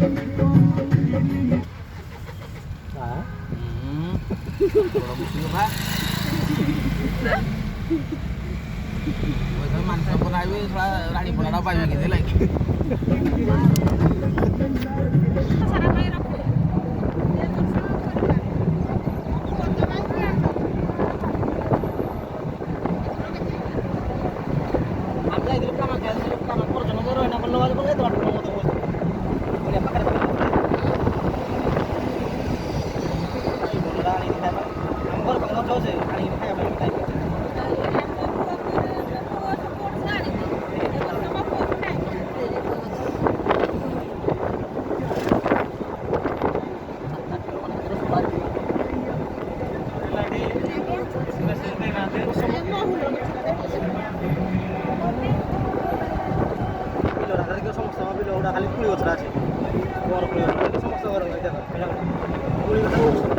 Kalau musuh Pak. Thôi mình sao con ai biết ra đi bọn nó bay về thế này. খালি কুড়ি বছর আছে বড় কুড়ি বছর সমস্ত বড় হয়ে যাবে